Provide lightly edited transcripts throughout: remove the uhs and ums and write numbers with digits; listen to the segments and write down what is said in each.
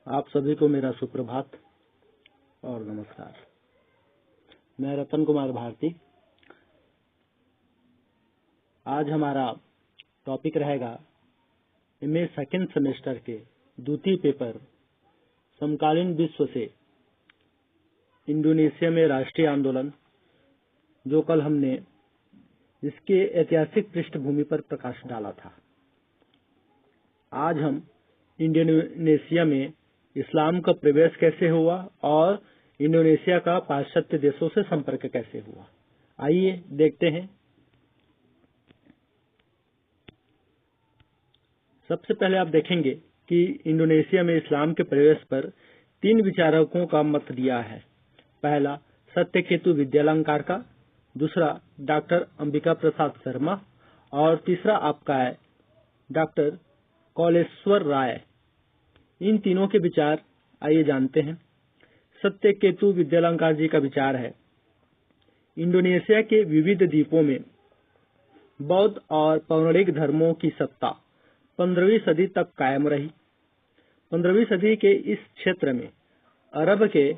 आप सभी को मेरा सुप्रभात और नमस्कार। मैं रतन कुमार भारती। आज हमारा टॉपिक रहेगा एमए सेकेंड सेमेस्टर के द्वितीय पेपर समकालीन विश्व से इंडोनेशिया में राष्ट्रीय आंदोलन, जो कल हमने इसके ऐतिहासिक पृष्ठभूमि पर प्रकाश डाला था। आज हम इंडोनेशिया में इस्लाम का प्रवेश कैसे हुआ और इंडोनेशिया का पाश्चात्य देशों से संपर्क कैसे हुआ, आइए देखते हैं। सबसे पहले आप देखेंगे कि इंडोनेशिया में इस्लाम के प्रवेश पर 3 विचारकों का मत दिया है। पहला सत्यकेतु विद्यालंकार का, दूसरा डॉक्टर अंबिका प्रसाद शर्मा और तीसरा आपका है डॉक्टर कौलेश्वर राय। इन तीनों के विचार आइए जानते हैं। सत्यकेतु विद्यालंकार जी का विचार है, इंडोनेशिया के विविध द्वीपों में बौद्ध और पौराणिक धर्मों की सत्ता 15वीं सदी तक कायम रही। 15वीं सदी के इस क्षेत्र में अरब के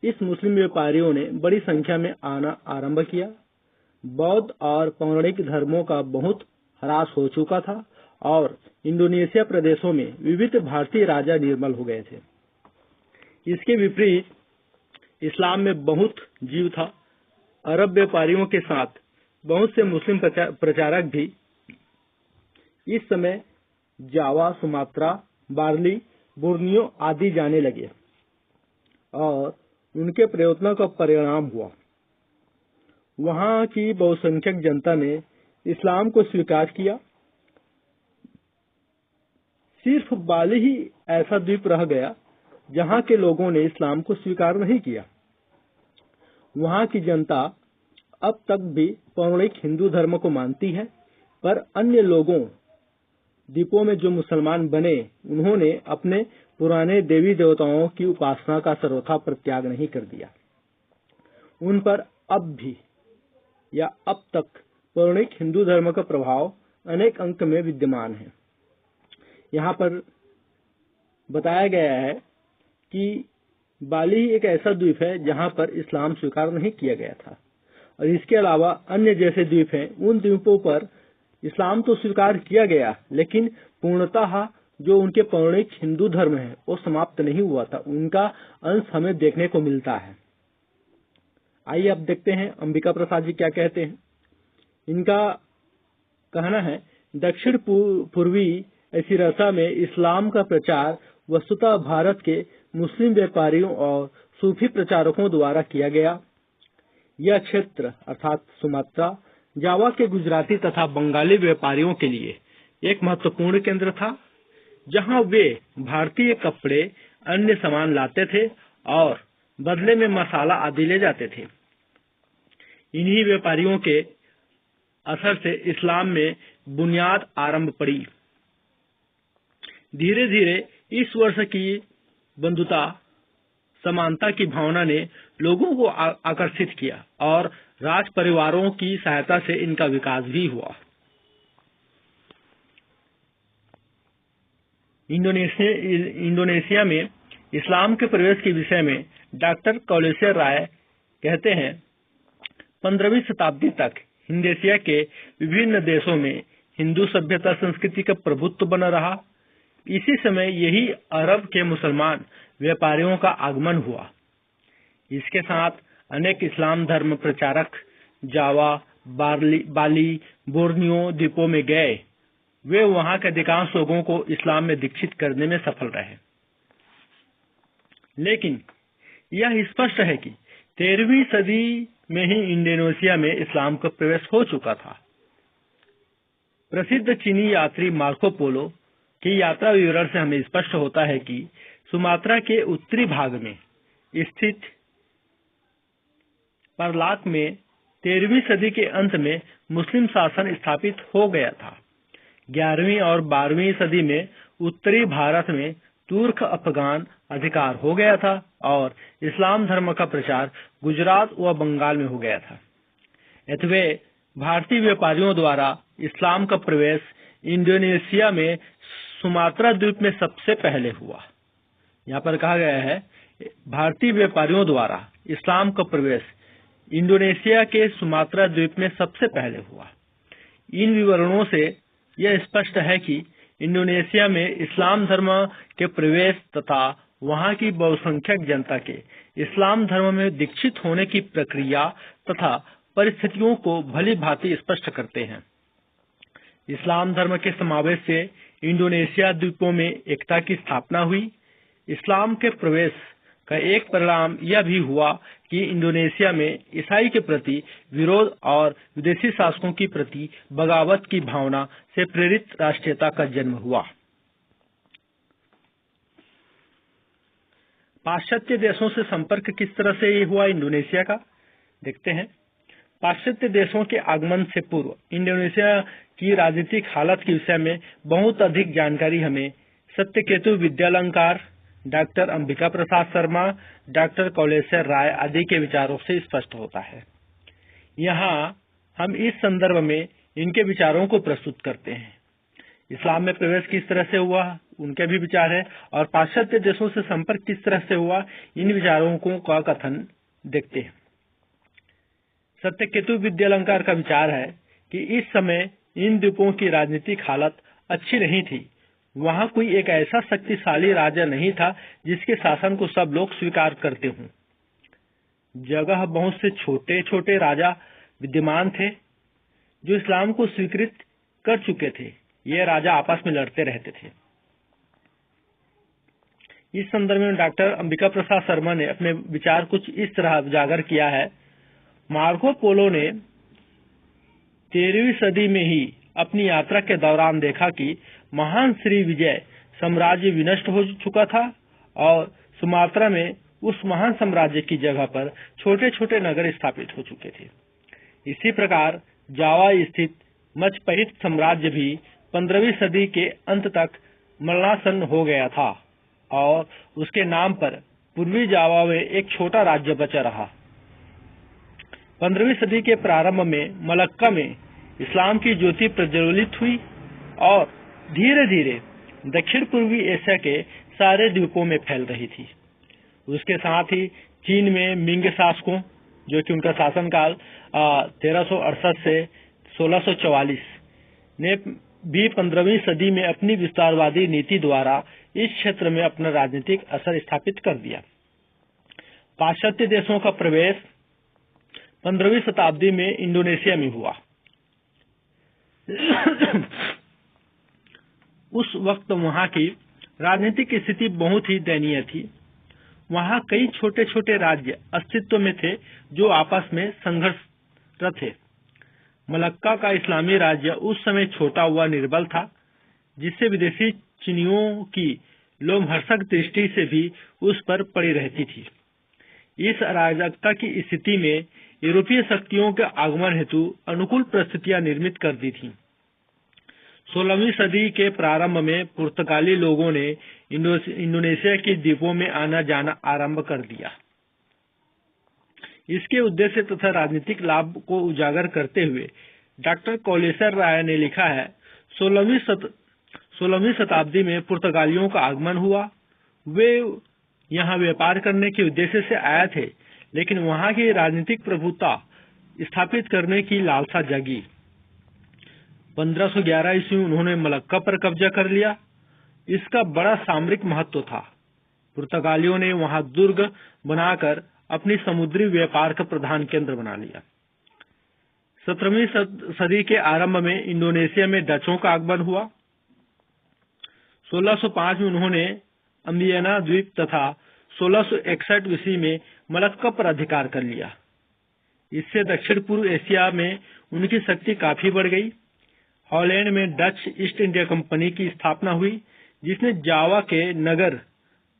इस मुस्लिम व्यापारियों ने बड़ी संख्या में आना आरंभ किया। बौद्ध और पौराणिक धर्मों का बहुत ह्रास हो चुका था और इंडोनेशिया प्रदेशों में विविध भारतीय राजा निर्मल हो गए थे। इसके विपरीत इस्लाम में बहुत जीव था। अरब व्यापारियों के साथ बहुत से मुस्लिम प्रचारक भी इस समय जावा, सुमात्रा, बार्ली, बोर्नियो आदि जाने लगे और उनके प्रयत्नों का परिणाम हुआ वहां की बहुसंख्यक जनता ने इस्लाम को स्वीकार किया। सिर्फ बाली ही ऐसा द्वीप रह गया जहां के लोगों ने इस्लाम को स्वीकार नहीं किया। वहां की जनता अब तक भी पौराणिक हिंदू धर्म को मानती है, पर अन्य लोगों द्वीपों में जो मुसलमान बने, उन्होंने अपने पुराने देवी देवताओं की उपासना का सर्वथा परित्याग नहीं कर दिया। उन पर अब तक पौराणिक हिंदू धर्म का प्रभाव अनेक अंक में विद्यमान है। यहाँ पर बताया गया है कि बाली एक ऐसा द्वीप है जहाँ पर इस्लाम स्वीकार नहीं किया गया था और इसके अलावा अन्य जैसे द्वीप हैं, उन द्वीपों पर इस्लाम तो स्वीकार किया गया, लेकिन पूर्णतः जो उनके पौराणिक हिंदू धर्म है वो समाप्त नहीं हुआ था। उनका अंश हमें देखने को मिलता है। आइए अब देखते हैं अंबिका प्रसाद जी क्या कहते हैं। इनका कहना है, दक्षिण पूर्वी एशिया में इस्लाम का प्रचार वस्तुतः भारत के मुस्लिम व्यापारियों और सूफी प्रचारकों द्वारा किया गया। यह क्षेत्र अर्थात सुमात्रा, जावा के गुजराती तथा बंगाली व्यापारियों के लिए एक महत्वपूर्ण केंद्र था, जहां वे भारतीय कपड़े, अन्य सामान लाते थे और बदले में मसाला आदि ले जाते थे। इन्हीं व्यापारियों के असर से इस्लाम में बुनियाद आरंभ पड़ी। धीरे धीरे इस वर्ष की बंधुता, समानता की भावना ने लोगों को आकर्षित किया और राज परिवारों की सहायता से इनका विकास भी हुआ। इंडोनेशिया में इस्लाम के प्रवेश के विषय में डॉक्टर कौलेश्वर राय कहते हैं, 15वीं शताब्दी तक इंडोनेशिया के विभिन्न देशों में हिंदू सभ्यता संस्कृति का प्रभुत्व बना रहा। इसी समय यही अरब के मुसलमान व्यापारियों का आगमन हुआ। इसके साथ अनेक इस्लाम धर्म प्रचारक जावा, बाली, बोर्नियो द्वीपों में गए। वे वहां के अधिकांश लोगों को इस्लाम में दीक्षित करने में सफल रहे। लेकिन यह स्पष्ट है कि 13वीं सदी में ही इंडोनेशिया में इस्लाम का प्रवेश हो चुका था। प्रसिद्ध चीनी यात्री मार्को पोलो की यात्रा विवरण से हमें स्पष्ट होता है कि सुमात्रा के उत्तरी भाग में स्थित परलाक में 13वीं सदी के अंत में मुस्लिम शासन स्थापित हो गया था। 11वीं और 12वीं सदी में उत्तरी भारत में तुर्क अफगान अधिकार हो गया था और इस्लाम धर्म का प्रचार गुजरात व बंगाल में हो गया था। अतः भारतीय व्यापारियों द्वारा इस्लाम का प्रवेश इंडोनेशिया में सुमात्रा द्वीप में सबसे पहले हुआ। यहाँ पर कहा गया है, भारतीय व्यापारियों द्वारा इस्लाम का प्रवेश इंडोनेशिया के सुमात्रा द्वीप में सबसे पहले हुआ। इन विवरणों से यह स्पष्ट है कि इंडोनेशिया में इस्लाम धर्म के प्रवेश तथा वहां की बहुसंख्यक जनता के इस्लाम धर्म में दीक्षित होने की प्रक्रिया तथा परिस्थितियों को भली भांति स्पष्ट करते हैं। इस्लाम धर्म के समावेश से इंडोनेशिया द्वीपों में एकता की स्थापना हुई। इस्लाम के प्रवेश का एक परिणाम यह भी हुआ कि इंडोनेशिया में ईसाई के प्रति विरोध और विदेशी शासकों के प्रति बगावत की भावना से प्रेरित राष्ट्रीयता का जन्म हुआ। पाश्चात्य देशों से संपर्क किस तरह से हुआ इंडोनेशिया का, देखते हैं। पाश्चात्य देशों के आगमन से पूर्व इंडोनेशिया की राजनीतिक हालत के विषय में बहुत अधिक जानकारी हमें सत्यकेतु विद्यालंकार, डॉक्टर अंबिका प्रसाद शर्मा, डॉक्टर कौलेश्वर राय आदि के विचारों से स्पष्ट होता है। यहाँ हम इस संदर्भ में इनके विचारों को प्रस्तुत करते हैं। इस्लाम में प्रवेश किस तरह से हुआ, उनके भी विचार है, और पाश्चात्य देशों से संपर्क किस तरह से हुआ, इन विचारों का कथन देखते हैं। सत्यकेतु विद्यालंकार का विचार है कि इस समय इन द्वीपों की राजनीतिक हालत अच्छी नहीं थी। वहां कोई एक ऐसा शक्तिशाली राजा नहीं था जिसके शासन को सब लोग स्वीकार करते हों। जगह बहुत से छोटे छोटे राजा विद्यमान थे जो इस्लाम को स्वीकृत कर चुके थे। ये राजा आपस में लड़ते रहते थे। इस संदर्भ में डॉक्टर अंबिका प्रसाद शर्मा ने अपने विचार कुछ इस तरह उजागर किया है। मार्को पोलो ने 13वीं सदी में ही अपनी यात्रा के दौरान देखा कि महान श्री विजय साम्राज्य विनष्ट हो चुका था और सुमात्रा में उस महान साम्राज्य की जगह पर छोटे छोटे नगर स्थापित हो चुके थे। इसी प्रकार जावा स्थित मचपहित साम्राज्य भी 15वीं सदी के अंत तक मरणासन हो गया था और उसके नाम पर पूर्वी जावा में एक छोटा राज्य बचा रहा। 15वीं सदी के प्रारंभ में मलक्का में इस्लाम की ज्योति प्रज्वलित हुई और धीरे धीरे दक्षिण पूर्वी एशिया के सारे द्वीपों में फैल रही थी। उसके साथ ही चीन में मिंग शासकों, जो कि उनका शासनकाल 1368 से 1644 ने भी 15वीं सदी में अपनी विस्तारवादी नीति द्वारा इस क्षेत्र में अपना राजनीतिक असर स्थापित कर दिया। पाश्चात्य देशों का प्रवेश 15वीं शताब्दी में इंडोनेशिया में हुआ। उस वक्त वहां की राजनीतिक स्थिति बहुत ही दयनीय थी। वहां कई छोटे छोटे राज्य अस्तित्व में थे जो आपस में संघर्षरत थे। मलक्का का इस्लामी राज्य उस समय छोटा हुआ निर्बल था, जिससे विदेशी चीनियों की लोमहर्षक दृष्टि से भी उस पर पड़ी रहती थी। इस अराजकता की स्थिति में यूरोपीय शक्तियों के आगमन हेतु अनुकूल परिस्थितियां निर्मित कर दी थी। 16वीं सदी के प्रारंभ में पुर्तगाली लोगों ने इंडोनेशिया के द्वीपों में आना जाना आरंभ कर दिया। इसके उद्देश्य तथा राजनीतिक लाभ को उजागर करते हुए डॉक्टर कौलेश्वर राय ने लिखा है, 16वीं शताब्दी में पुर्तगालियों का आगमन हुआ। वे यहाँ व्यापार करने के उद्देश्य से आए थे, लेकिन वहां की राजनीतिक प्रभुता स्थापित करने की लालसा जगी। 1511 ईस्वी में उन्होंने मलक्का पर कब्जा कर लिया। इसका बड़ा सामरिक महत्व था। पुर्तगालियों ने वहां दुर्ग बनाकर अपनी समुद्री व्यापार का प्रधान केंद्र बना लिया। 17वीं सदी के आरंभ में इंडोनेशिया में डचों का आगमन हुआ। 1605 में उन्होंने अम्बियाना द्वीप तथा 1661 ईस्वी में मलक्का पर अधिकार कर लिया। इससे दक्षिण पूर्व एशिया में उनकी शक्ति काफी बढ़ गई। हॉलैंड में डच ईस्ट इंडिया कंपनी की स्थापना हुई, जिसने जावा के नगर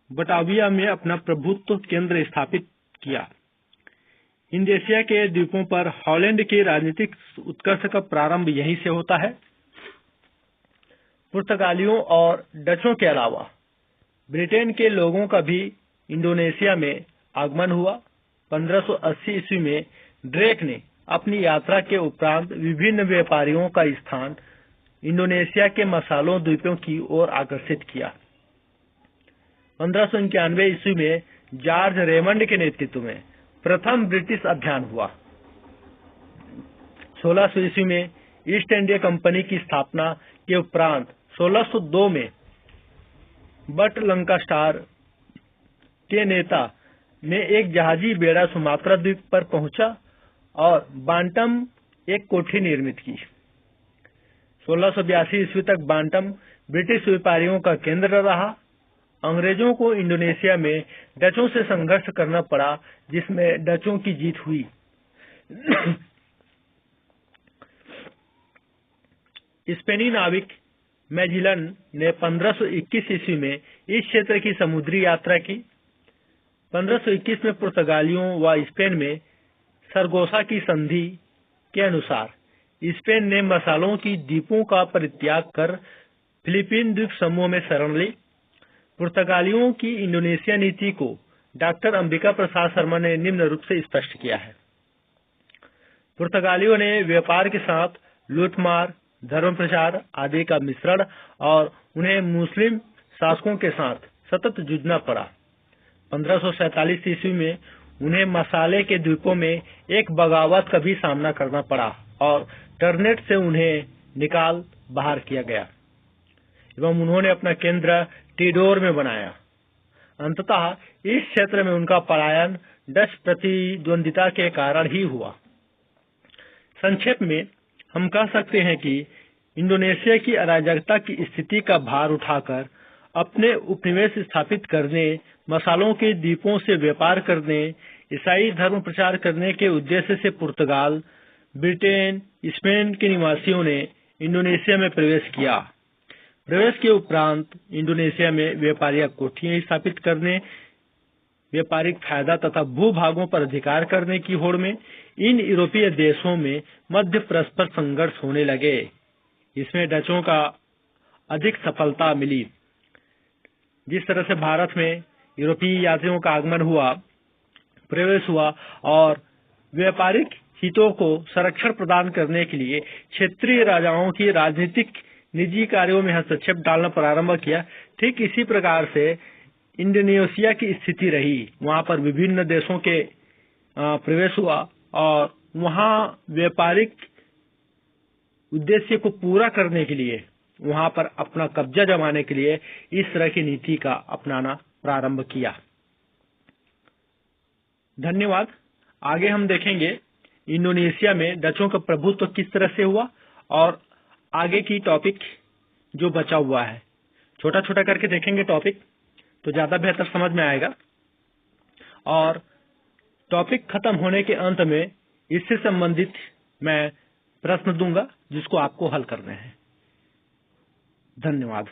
बटाविया में अपना प्रभुत्व केंद्र स्थापित किया। हिंद एशिया के द्वीपों पर हॉलैंड के राजनीतिक उत्कर्ष का प्रारंभ यहीं से होता है। पुर्तगालियों और डचों के अलावा ब्रिटेन के लोगों का भी इंडोनेशिया में आगमन हुआ। 1580 ईस्वी में ड्रेक ने अपनी यात्रा के उपरांत विभिन्न व्यापारियों का स्थान इंडोनेशिया के मसालों द्वीपों की ओर आकर्षित किया। 1591 ईस्वी में जॉर्ज रेमंड के नेतृत्व में प्रथम ब्रिटिश अभियान हुआ। 1600 ईस्वी में ईस्ट इंडिया कंपनी की स्थापना के उपरांत 1602 में बट लंकास्टार के नेता ने एक जहाजी बेड़ा सुमात्रा द्वीप पर पहुंचा और बांटम एक कोठी निर्मित की। 1682 ईस्वी तक बांटम ब्रिटिश व्यापारियों का केंद्र रहा। अंग्रेजों को इंडोनेशिया में डचों से संघर्ष करना पड़ा, जिसमें डचों की जीत हुई। स्पेनी नाविक मैजिलन ने 1521 ईस्वी में इस क्षेत्र की समुद्री यात्रा की। 1521 में पुर्तगालियों व स्पेन में सरगोसा की संधि के अनुसार स्पेन ने मसालों की द्वीपों का परित्याग कर फिलीपीन द्वीप समूह में शरण ली। पुर्तगालियों की इंडोनेशिया नीति को डॉक्टर अंबिका प्रसाद शर्मा ने निम्न रूप से स्पष्ट किया है। पुर्तगालियों ने व्यापार के साथ लूटमार, धर्म प्रचार आदि का मिश्रण और उन्हें मुस्लिम शासकों के साथ सतत जूझना पड़ा। 1547 ईस्वी में उन्हें मसाले के द्वीपों में एक बगावत का भी सामना करना पड़ा और टर्नेट से उन्हें निकाल बाहर किया गया एवं उन्होंने अपना केंद्र टिडोर में बनाया। अंततः इस क्षेत्र में उनका पलायन डच प्रतिद्वंदिता के कारण ही हुआ। संक्षेप में हम कह सकते हैं कि इंडोनेशिया की अराजकता की स्थिति का भार उठाकर अपने उपनिवेश स्थापित करने, मसालों के द्वीपों से व्यापार करने, ईसाई धर्म प्रचार करने के उद्देश्य से पुर्तगाल, ब्रिटेन, स्पेन के निवासियों ने इंडोनेशिया में प्रवेश किया। प्रवेश के उपरांत इंडोनेशिया में व्यापारिक कोठियां स्थापित करने, व्यापारिक फायदा तथा भूभागों पर अधिकार करने की होड़ में इन यूरोपीय देशों में मध्य परस्पर संघर्ष होने लगे। इसमें डचों का अधिक सफलता मिली। जिस तरह से भारत में यूरोपीय यात्रियों का आगमन हुआ, प्रवेश हुआ और व्यापारिक हितों को संरक्षण प्रदान करने के लिए क्षेत्रीय राजाओं की राजनीतिक निजी कार्यों में हस्तक्षेप डालना प्रारंभ किया, ठीक इसी प्रकार से इंडोनेशिया की स्थिति रही। वहां पर विभिन्न देशों के प्रवेश हुआ और वहां व्यापारिक उद्देश्य को पूरा करने के लिए, वहां पर अपना कब्जा जमाने के लिए इस तरह की नीति का अपनाना प्रारंभ किया। धन्यवाद। आगे हम देखेंगे इंडोनेशिया में डचों का प्रभुत्व किस तरह से हुआ और आगे की टॉपिक जो बचा हुआ है, छोटा छोटा करके देखेंगे टॉपिक, तो ज्यादा बेहतर समझ में आएगा। और टॉपिक खत्म होने के अंत में इससे संबंधित मैं प्रश्न दूंगा जिसको आपको हल करने हैं। धन्यवाद।